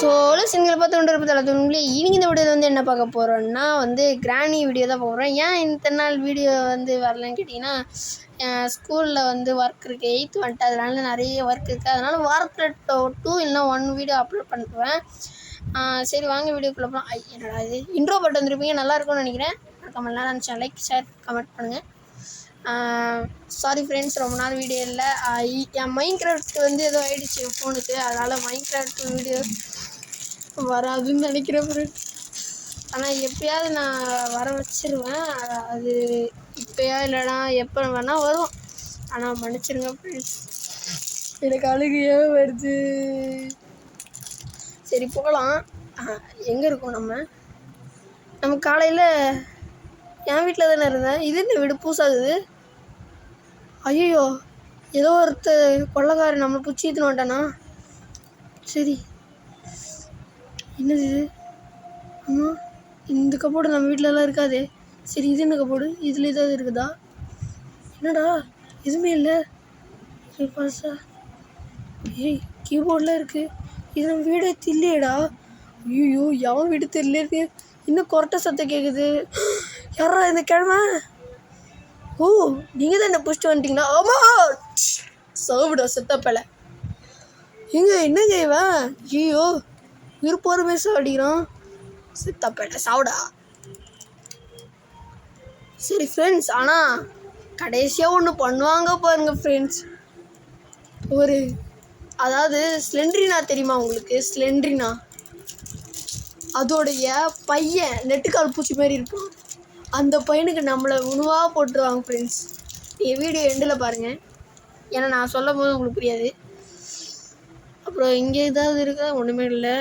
Solo single பார்த்து கொண்டு இருப்பதில்ல இன்னைக்கு இந்த வீடியோவில் வந்து என்ன பார்க்க போகிறோன்னா வந்து கிராணி வீடியோ தான் போகிறோம். ஏன் இத்தனை நாள் வீடியோ வந்து வரலன்னு கேட்டிங்கன்னா, ஸ்கூலில் வந்து ஒர்க் இருக்குது, 8th வந்துட்டு அதனால நிறைய ஒர்க் இருக்குது. அதனால் வாரத்தில் 2 இல்லைனா 1 வீடியோ அப்லோட் பண்ணுவேன். சரி வாங்க வீடியோக்குள்ளே போகலாம். என்னடா இது இன்ட்ரோ பட்டு வந்துருப்பீங்க, நல்லா இருக்கும்னு நினைக்கிறேன். கமெண்ட் நல்லா இருந்துச்சு, லைக் ஷேர் கமெண்ட் பண்ணுங்கள். சாரி ஃப்ரெண்ட்ஸ், ரொம்ப நாள் வீடியோ இல்லை. என் மைண்ட் கிராஃப்ட் வந்து ஏதோ ஆகிடுச்சு ஃபோனுக்கு, அதனால் மைண்ட் கிராஃப்ட் வீடியோ வராதுன்னு நினைக்கிறேன் ஃப்ரெண்ட்ஸ். ஆனால் எப்போயாவது நான் வர வச்சிருவேன். அது இப்போயா இல்லைனா எப்போ வேணால் வரும். ஆனால் மன்னிச்சிருங்க ஃப்ரெண்ட்ஸ், எனக்கு அழுகையே வருது. சரி போகலாம். எங்கே இருக்கோம் நம்ம காலையில் என் வீட்டில் தானே இருந்தேன். இது என்ன வீடு பூசாகுது? ஐயோ, ஏதோ ஒருத்தர் கொள்ளைக்காரன் நம்மளை பிடிச்சி ஏற்றுன்னு வந்துட்டானா? சரி, என்னது இது? ஆமாம், இந்த கப்போர்டு நம்ம வீட்டிலலாம் இருக்காது. சரி, இது என்ன கப்போர்டு? இதில் ஏதாவது இருக்குதா? என்னடா எதுவுமே இல்லை. பாசா ஏய், கீபோர்டெலாம் இருக்குது. இது நம்ம வீடே தெரியலையேடா. ஐயோ, எவன் வீடு தெரியல. இன்னும் கொரட்டை சத்தம் கேட்குது. யாரா இந்த கிழமை? ஓ, நீங்கள் தான் என்ன பிடிச்சிட்டு வந்துட்டீங்களா? ஆமாம், சவுடா செத்தப்பலை. என்னங்க இவன்? ஐயோ, விருப்பமே சாடிக்கிறான். செத்தப்பலை சாவுடா. சரி ஃப்ரெண்ட்ஸ், ஆனால் கடைசியாக ஒன்று பண்ணுவாங்க பாருங்கள் ஃப்ரெண்ட்ஸ். அதாவது ஸ்லெண்ட்ரினா தெரியுமா உங்களுக்கு? ஸ்லெண்ட்ரினா அதோடைய பையன் நெட்டுக்கால் பூச்சி மாதிரி இருப்பான். அந்த பையனுக்கு நம்மளை உணவாக போட்டுருவாங்க ஃப்ரெண்ட்ஸ். நீங்கள் வீடியோ எண்டில் பாருங்கள், ஏன்னா நான் சொல்லும் போது உங்களுக்கு புரியாது. அப்புறம் இங்கே ஏதாவது இருக்கா? ஒன்றுமே இல்லை.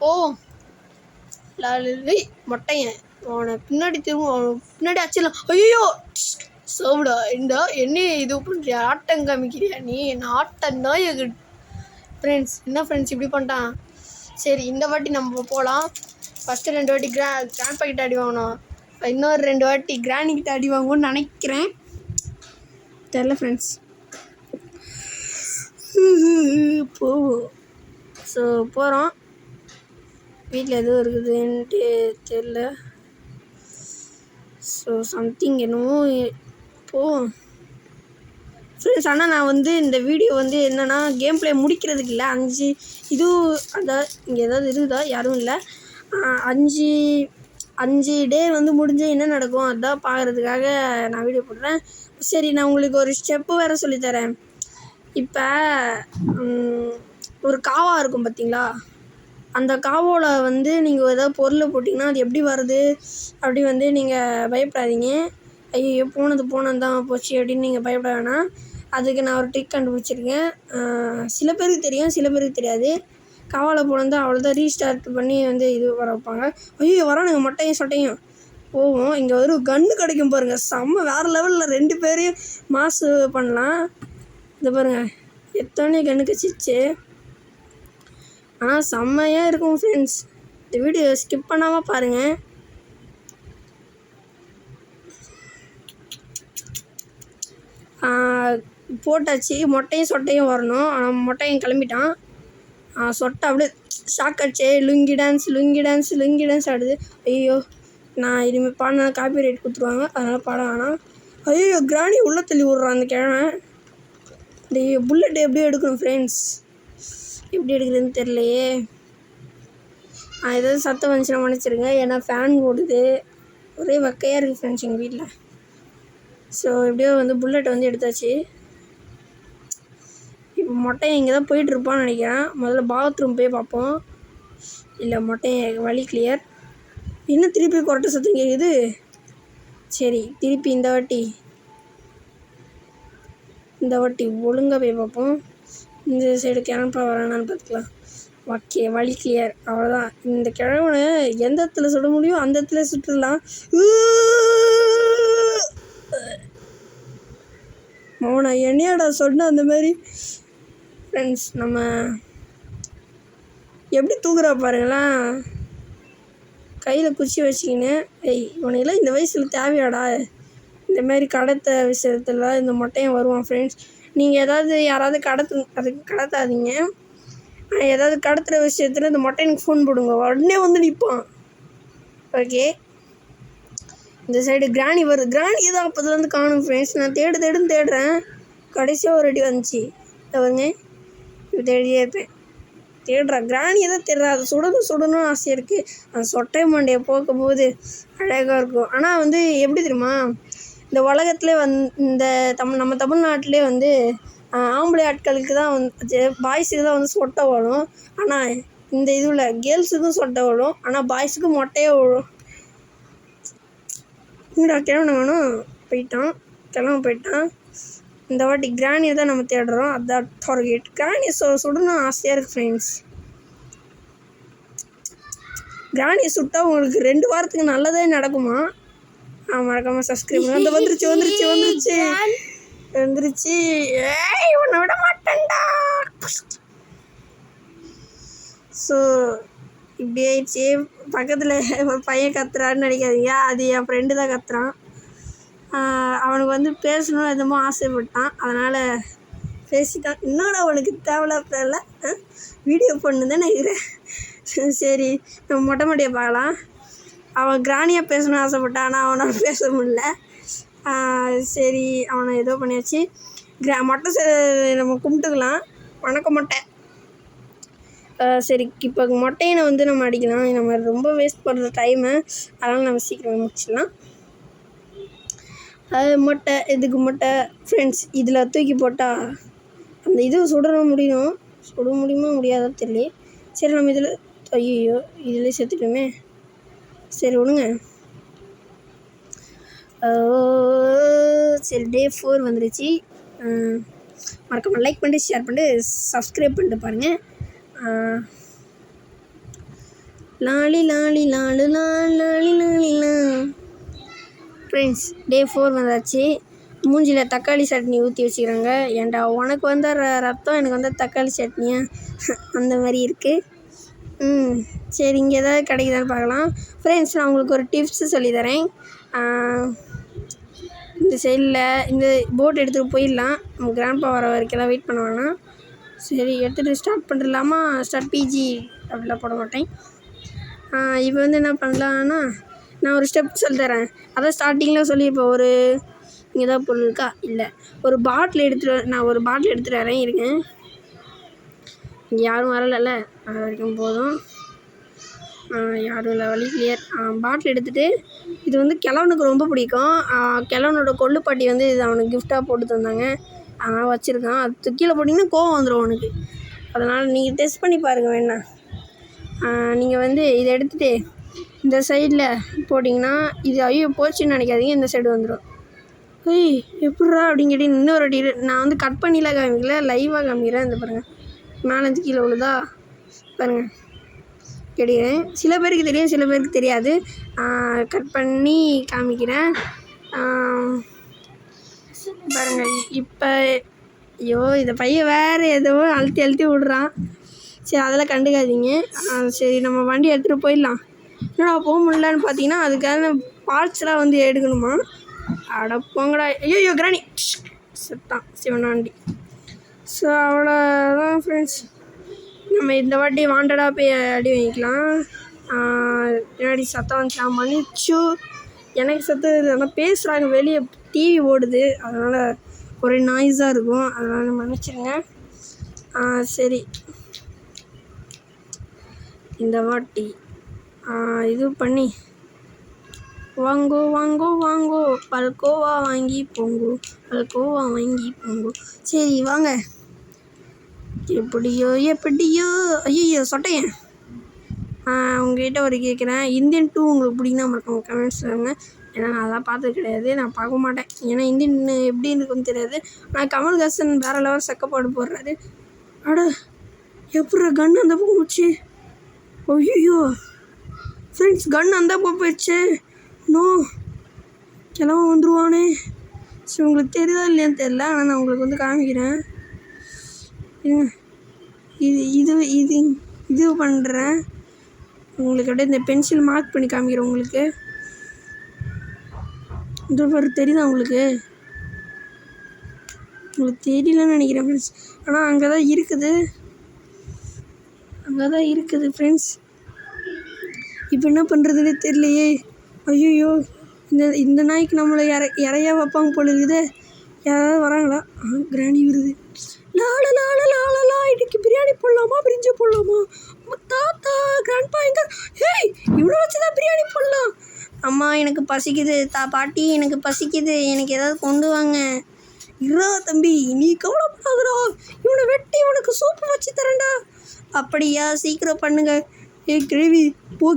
போவோம். மொட்டையன் அவனை பின்னாடி திரும்ப, அவனை பின்னாடி அச்சிடலாம். ஐயோ சவுடா, என்ன இது பண்ணுறியா? ஆட்டம் காமிக்கிறியா நீ? என்ன ஆட்டம் தான் எது ஃப்ரெண்ட்ஸ். என்ன ஃப்ரெண்ட்ஸ் இப்படி பண்ணிட்டான்? சரி, இந்த வாட்டி நம்ம போகலாம். ஃபஸ்ட்டு 2 வாட்டி கிராண்ட் பாக்கிட்ட அடி வாங்கணும், இன்னொரு 2 வாட்டி கிராணிக்கிட்ட அடி வாங்குவோன்னு நினைக்கிறேன். தெரில ஃப்ரெண்ட்ஸ், போவோம். ஸோ போகிறோம். வீட்டில் எதுவும் இருக்குதுன்ட்டு தெரில. ஸோ சம்திங் என்னமோ போவோம் ஃப்ரெண்ட்ஸ். ஆனால் நான் வந்து இந்த வீடியோ வந்து என்னென்னா கேம் பிளே முடிக்கிறதுக்கு இல்லை. 5 இது அதான் இங்கே ஏதாவது இருக்குதா? யாரும் இல்லை. 5 டே வந்து முடிஞ்சு என்ன நடக்கும் அதான் பார்க்குறதுக்காக நான் வீடியோ போடுறேன். சரி, நான் உங்களுக்கு ஒரு ஸ்டெப்பு வேறு சொல்லித்தரேன். இப்போ ஒரு காவா இருக்கும் பார்த்தீங்களா? அந்த காவோவில் வந்து நீங்கள் ஏதாவது பொருளை போட்டிங்கன்னா அது எப்படி வருது அப்படி வந்து நீங்கள் பயப்படாதீங்க. ஐயோ போனது தான் போச்சு அப்படின்னு நீங்கள் பயப்பட வேணாம். அதுக்கு நான் ஒரு ட்ரிக் கண்டுபிடிச்சிருக்கேன். சில பேருக்கு தெரியும், சில பேருக்கு தெரியாது. காவாவில் போனது அவ்வளோதான், ரீஸ்டார்ட் பண்ணி வந்து இது வர வைப்பாங்க. ஐயோ வரானுங்க மொட்டையும் சொட்டையும். போவோம். இங்கே ஒரு கன்று கிடைக்கும் பாருங்கள், செம்ம வேறு லெவலில் 2 பேரையும் மாசு பண்ணலாம். இந்த பாருங்கள், எத்தனை கன்று கச்சிச்சு. ஆனால் செம்மையாக இருக்கும் ஃப்ரெண்ட்ஸ். இந்த வீடியோ ஸ்கிப் பண்ணாமல் பாருங்கள். போட்டாச்சு. மொட்டையும் சொட்டையும் வரணும். ஆனால் மொட்டையும் கிளம்பிட்டான். சொட்டை அப்படியே ஷாக் அடிச்சு லுங்கி டான்ஸ் ஆடுது. ஐயோ, நான் இனிமேல் பாடினா காப்பி ரைட் கொடுத்துருவாங்க, அதனால் பாட வேணாம். ஐயோ, கிராணி உள்ளே தள்ளி விட்றான் அந்த கிழமை. இந்த புல்லட் எப்படி எடுக்கணும் ஃப்ரெண்ட்ஸ்? எப்படி எடுக்கிறதுன்னு தெரிலையே. ஏதாவது சத்தம் வந்துச்சுன்னா மன்னிச்சிருங்க, ஏன்னா ஃபேன் ஓடுது. ஒரே வக்கையாக இருக்குது ஃப்ரெண்ட்ஸ் எங்கள் வீட்டில். ஸோ எப்படியோ வந்து புல்லட் வந்து எடுத்தாச்சு. இப்போ மொட்டையை இங்கே தான் போயிட்டுருப்பான்னு நினைக்கிறேன். முதல்ல பாத்ரூம் போய் பார்ப்போம். இல்லை, மொட்டையை வழி கிளியர். இன்னும் திருப்பி கொரட்டை சத்தம் கேட்குது. சரி, திருப்பி இந்த வாட்டி ஒழுங்காக போய் பார்ப்போம். இந்த சைடு கிளம்பா வரானான்னு பார்த்துக்கலாம். ஓகே, வழி கிளியர். அவ்வளோதான். இந்த கிழவனை எந்த இடத்துல சுட முடியும் அந்த இடத்துல சுட்டுடலாம். மௌனா என்னையாடா சொன்ன அந்த மாதிரி? ஃப்ரெண்ட்ஸ், நம்ம எப்படி தூக்குறா பாருங்களேன், கையில் குச்சி வச்சிக்கின்னு. இவனையெல்லாம் இந்த வயசில் தேவையாடா? இந்த மாதிரி கடத்த விஷயத்தில் இந்த மொட்டையும் வருவான் ஃப்ரெண்ட்ஸ். நீங்கள் யாராவது அதுக்கு கடத்தாதீங்க. ஏதாவது கடத்துகிற விஷயத்தில் இந்த மொட்டைனுக்கு ஃபோன் போடுங்க, உடனே வந்து நிற்பான். ஓகே, இந்த சைடு கிராணி வருது. கிராணி தான் அப்போதுலேருந்து காணும் ஃப்ரெண்ட்ஸ். நான் தேடுறேன். கடைசியாக ஒரு அடி வந்துச்சு. அவருங்க இப்போ தேடியே இருப்பேன். தேடுறேன் கிராணியை தான் தேடுறேன். அதை சுடணும்னு ஆசையாக இருக்குது. அந்த சொட்டை மண்டையை போக்கும்போது அழகாக இருக்கும். ஆனால் வந்து எப்படி தெரியுமா, இந்த உலகத்துலேயே இந்த நம்ம தமிழ்நாட்டிலே வந்து ஆம்பளை ஆட்களுக்கு தான் வந்து பாய்ஸுக்கு தான் வந்து சொட்டை வரும். ஆனால் இந்த இதுவில் கேர்ள்ஸுக்கும் சொட்டை வரும். ஆனால் பாய்ஸுக்கும் மொட்டையே விழும். இங்கடா கிளம்பணும் போயிட்டான். இந்த வாட்டி கிராணியை தான் நம்ம தேடுறோம். அதான் டார்கெட். கிராணியை சுடணும் ஆசையாக இருக்குது ஃப்ரெண்ட்ஸ். கிராணியை சுட்டா உங்களுக்கு 2 வாரத்துக்கு நல்லதே நடக்குமா? மறக்காமல் சப்ஸ்கிரைப் பண்ணி. வந்துருச்சு. ஏய், உன்னை விட மாட்டேன்டா. ஸோ இப்படி ஆயிடுச்சு. பக்கத்தில் ஒரு பையன் கத்துறான்னு நினைக்காதீங்க, அது என் ஃப்ரெண்டு தான் கத்துறான். அவனுக்கு வந்து பேசணும் எதுமோ ஆசைப்பட்டான், அதனால் பேசிட்டான். இன்னொன்று அவனுக்கு தேவையில்ல வீடியோ பண்ணு தான் நினைக்கிறேன். சரி, நம்ம மொட்டை மாடியை பார்க்கலாம். அவன் கிராணியாக பேசணும்னு ஆசைப்பட்டான், ஆனால் அவனால் பேச முடியல. சரி, அவனை ஏதோ பண்ணியாச்சு. மொட்டை நம்ம கும்பிட்டுக்கலாம். வணக்கம் மொட்டை. சரி, இப்போ மொட்டையை வந்து நம்ம அடிக்கலாம். நம்ம ரொம்ப வேஸ்ட் பண்ணுற டைமு, அதனால் நம்ம சீக்கிரம் முடிச்சிடலாம். இதுக்கு மொட்டை ஃப்ரெண்ட்ஸ். இதில் தூக்கி போட்டால் அந்த இது சுட முடியுமா முடியாதோ தெரியல. சரி, நம்ம இதில் இதில் சேர்த்துட்டோமே. சரி விடுங்க. சரி, டே 4 வந்துருச்சு. மறக்காமல் லைக் பண்ணிட்டு ஷேர் பண்ணிட்டு சப்ஸ்கிரைப் பண்ணிட்டு பாருங்கள். லாலி லாலி லாலு லாலி லாலி லா. ஃப்ரெண்ட்ஸ், டே 4 வந்தாச்சு. மூஞ்சியில் தக்காளி சட்னி ஊற்றி வச்சுக்கிறாங்க. ஏன்டா உனக்கு வந்த ரத்தம் எனக்கு வந்து தக்காளி சட்னியா அந்த மாதிரி இருக்குது. சரி, இங்கே ஏதாவது கிடைக்குதான்னு பார்க்கலாம். ஃப்ரெண்ட்ஸ், நான் உங்களுக்கு ஒரு டிப்ஸு சொல்லித்தரேன். இந்த சைடில் இந்த போட் எடுத்துகிட்டு போயிடலாம். நம்ம கிராண்ட்பா வர வரைக்கும் வெயிட் பண்ண வேணாம். சரி, எடுத்துகிட்டு ஸ்டார்ட் பண்ணிடலாமா? ஸ்டார்ட் பிஜி அப்படிலாம் போட மாட்டேன். இப்போ வந்து என்ன பண்ணலான்னா, நான் ஒரு ஸ்டெப் சொல்லித்தரேன். அதான் ஸ்டார்டிங்கில் சொல்லியிருப்பேன். ஒரு இங்கே தான் பொருள் இருக்கா? இல்லை, ஒரு பாட்டில் எடுத்துகிட்டு வரேன். இருக்கேன், இங்கே யாரும் வரலைல்ல, அது வரைக்கும் போதும். யாரும் இல்லை, வழி கிளியர். பாட்டில் எடுத்துகிட்டு, இது வந்து கிழவனுக்கு ரொம்ப பிடிக்கும். கிழவனோட கொள்ளுப்பாட்டி வந்து இது அவனுக்கு கிஃப்டாக போட்டு தந்தாங்க. அதனால் வச்சுருக்கான். அது கீழே போட்டிங்கன்னா கோவம் வந்துடும் அவனுக்கு. அதனால் நீங்கள் டெஸ்ட் பண்ணி பாருங்கள் வேணா. நீங்கள் வந்து இதை எடுத்துகிட்டு இந்த சைடில் போட்டிங்கன்னா இது ஐயோ போச்சுன்னு நினைக்காதீங்க, இந்த சைடு வந்துடும். எப்பட்றா அப்படின்னு கேட்டி இன்னொரு வாட்டி நான் வந்து கட் பண்ணிலாம் காமிக்கல, லைவாக காமிக்கிறேன். இந்த பாருங்கள், 4 கீழே விழுதா பாருங்கள். கிடைக்கிறேன். சில பேருக்கு தெரியும், சில பேருக்கு தெரியாது. கட் பண்ணி காமிக்கிறேன் பாருங்கள். இப்போ ஐயோ, இந்த பையன் வேறு ஏதோ அழுத்தி விடுறான். சரி, அதெல்லாம் கண்டுக்காதீங்க. சரி, நம்ம வண்டி எடுத்துகிட்டு போயிடலாம். என்னடா போக முடியலன்னு பார்த்தீங்கன்னா, அதுக்கான பார்ட்ஸ்லாம் வந்து எடுக்கணுமா? அட போங்கடா. ஐயோ கிராணி செத்தான் சிவனாண்டி. ஸோ அவ்வளோதான் ஃப்ரெண்ட்ஸ். நம்ம இந்த வாட்டி வாண்டடாக போய் அடி வாங்கிக்கலாம். பின்னாடி சத்தம் வந்துச்சா மன்னிச்சு. எனக்கு சத்தம் இல்லைன்னா பேசுகிறாங்க, வெளியே டிவி ஓடுது, அதனால் ஒரே நாய்ஸாக இருக்கும், அதனால் மன்னிச்சிருங்க. சரி, இந்த வாட்டி இது பண்ணி வாங்கோ பல்கோவா வாங்கி போங்கோ. சரி வாங்க. எப்படியோ ஐயோ சொட்டையன். உங்கள்கிட்ட ஒரு கேட்குறேன், இந்தியன் 2 உங்களுக்கு பிடிக்குன்னா மறக்காம கமெண்ட்ஸ் சொல்லுங்கள். ஏன்னா நான் அதெல்லாம் பார்த்தது கிடையாது, நான் பார்க்க மாட்டேன். ஏன்னா இந்தியன் எப்படி இருக்குன்னு தெரியாது. ஆனால் கமல்ஹாசன் வேறு லெவல் சக்கப்பாடு போடுறாரு. அட எப்பட்றா கன் அந்த பக்கம் போச்சு? ஐயோ ஃப்ரெண்ட்ஸ், கன் அந்த பக்கம் போயிடுச்சு. நோ, கிளம்ப வந்துடுவானே. சரி, உங்களுக்கு தெரியுதா இல்லையான்னு தெரில, ஆனால் நான் உங்களுக்கு வந்து காமிக்கிறேன். இது பண்ணுறேன் உங்களுக்கு. அப்படியே இந்த பென்சில் மார்க் பண்ணி காமிக்கிறேன் உங்களுக்கு. இது தெரியுதா உங்களுக்கு தெரியலன்னு நினைக்கிறேன் ஃப்ரெண்ட்ஸ். ஆனால் அங்கே தான் இருக்குது. அங்கே தான் இருக்குது ஃப்ரெண்ட்ஸ். இப்போ என்ன பண்ணுறதுன்னு தெரியலையே. ஐயோ, இந்த நாய்க்கு நம்மளை இறையா வைப்பாங்க போல இருக்குதே. யாராவது வராங்களா? கிராணி வருது. லால லால லாலலா, இன்னைக்கு பிரியாணி போடலாமா பிரிஞ்சு போடலாமா? தாத்தா கிராண்ட்பா எங்க? ஹேய், இவ்வளோ வச்சு தான் பிரியாணி போடலாம். அம்மா எனக்கு பசிக்குது. பாட்டி எனக்கு பசிக்குது, எனக்கு ஏதாவது கொண்டு வாங்க. இரா தம்பி, நீ கவலைப்படாதடா, இவனை வெட்டி இவனுக்கு சூப்பு வச்சு தரேன்டா. அப்படியா, சீக்கிரம் பண்ணுங்க. கிழவி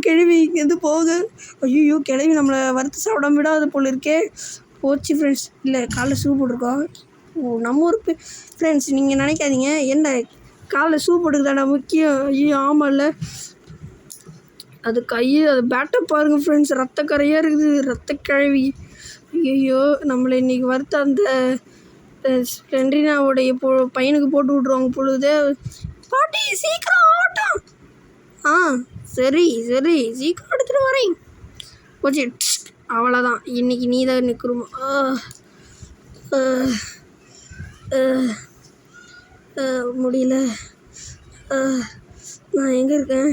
கிழவி இங்கேருந்து போகுது. ஐயோ, கிழவி நம்மளை வறுத்து சாப்பிடாம விடாத போல இருக்கே. போச்சு ஃப்ரெண்ட்ஸ். இல்லை, காலைல ஷூ போட்டிருக்கோம். நம்ம ஊர் ஃப்ரெண்ட்ஸ், நீங்கள் நினைக்காதீங்க என்ன காலைல ஷூ போட்டுக்குதாடா முக்கியம். ஐயோ ஆமாம், இல்லை அது அது பேட்டை பாருங்கள் ஃப்ரெண்ட்ஸ், ரத்த கரையாக இருக்குது. ரத்த கிழவி. ஐயோ, நம்மளை இன்றைக்கி வறுத்த அந்த ஸ்ப்ளெண்டினாவுடைய பையனுக்கு போட்டு விட்ருவாங்க பொழுது. பாட்டி சீக்கிரம் ஆகட்டும். சரி சீக்கிரம் எடுத்துகிட்டு வரேன். போச்சு, அவ்வளோதான். இன்றைக்கி நீ தான் நிற்கிறோம். முடியல. நான் எங்கே இருக்கேன்?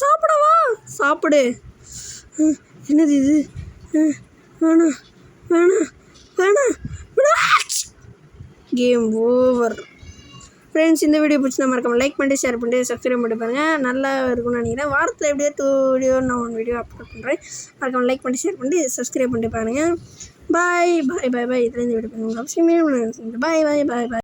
சாப்பிடவா? சாப்பிடு. என்னது இது? வேணாம் வேணாம் வேணாம். Game over friends. இந்த வீடியோ பிடிச்சி நான் மறக்காம லைக் பண்ணிட்டு ஷேர் பண்ணிட்டு சப்ஸ்கிரைப் பண்ணி பாருங்கள். நல்லா இருக்கும்னு நினைக்கிறேன். வாரத்தில் எப்படியோ 2 வீடியோ நான் 1 வீடியோ அப்லோட் பண்ணுறேன். மறக்காம லைக் பண்ணிட்டு ஷேர் பண்ணிட்டு சப்ஸ்கிரைப் பண்ணிட்டு பாருங்கள். பாய் பாய் பாய் பாய். இதுலேருந்து வீடியோ பண்ணுங்க. அவசியமே பாய் பாய் பாய் பாய்.